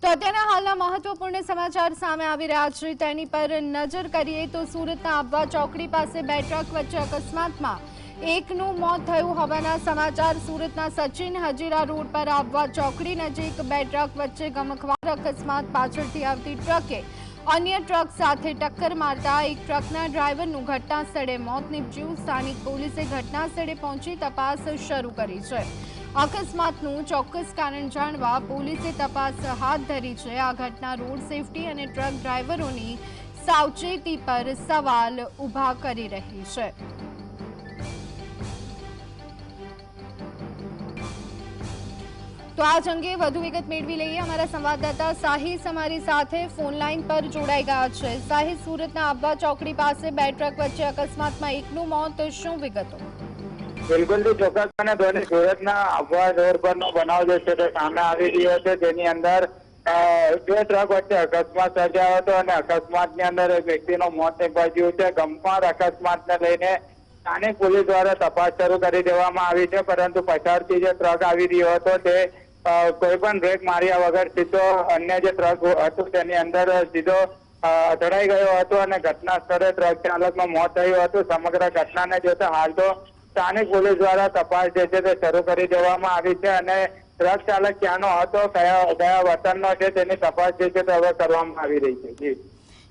તો અત્યારના હાલના મહત્વપૂર્ણ સમાચાર સામે આવી રહ્યા છે તેની પર નજર કરીએ તો સુરતના આબવા ચોકડી પાસે બે ટ્રક વચ્ચે અકસ્માતમાં એકનું મોત થયું હોવાના સમાચાર। સુરતના સચિન હજીરા રોડ પર આબવા ચોકડી નજીક બે ટ્રક વચ્ચે ગમખ્વાર અકસ્માત। પાછળથી આવતી ટ્રકે અન્ય ટ્રક સાથે ટક્કર મારતા એક ટ્રકના ડ્રાઈવરનું ઘટના સ્થળે મોત નીપજ્યું। સ્થાનિક પોલીસે ઘટના સ્થળે પહોંચી તપાસ શરૂ કરી છે। અકસ્માતનું ચોક્કસ કારણ જાણવા પોલીસે તપાસ હાથ ધરી છે। આ ઘટના રોડ સેફટી અને ટ્રક ડ્રાઈવરોની સાવચેતી પર સવાલ ઊભા કરી રહી છે। તો આ અંગે વધુ વિગત મેળવી લઈએ। અમારા સંવાદદાતા સાહિસ અમારી સાથે ફોન લાઈન પર જોડાઈ ગયા છે। સાહિસ, સુરતના આબવા ચોકડી પાસે બે ટ્રક વચ્ચે અકસ્માતમાં એકનું મોત, શું વિગતો? બિલકુલ ચોક્કસ અને ધોની સુરતના આબવા રોડ પરનો બનાવ જે છે તે સામે આવી રહ્યો છે, જેની અંદર બે ટ્રક વચ્ચે અકસ્માત સર્જાયો હતો અને અકસ્માતની અંદર એક વ્યક્તિનું મોત નીપજ્યું છે। ગમખ્વાર અકસ્માતને લઈને સ્થાનિક પોલીસ દ્વારા તપાસ શરૂ કરી દેવામાં આવી છે, પરંતુ પાછળથી જે ટ્રક આવી રહ્યો હતો તે કોઈ પણ બ્રેક માર્યા વગર સીધો અન્ય જે ટ્રક હતું તેની અંદર સીધો અથડાઈ ગયો હતો અને ઘટના સ્થળે ટ્રક ચાલકનું મોત થયું હતું। સમગ્ર ઘટનાને જોતા હાલ તો સ્થાનિક પોલીસ દ્વારા તપાસ જે છે તે શરૂ કરી દેવામાં આવી છે અને ટ્રક ચાલક ક્યાંનો હતો, કયા વતનનો છે તેની તપાસ જે છે તે હવે કરવામાં આવી રહી છે।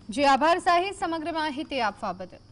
જી આભાર સાહિસ સમગ્ર માહિતી આપવા બદલ।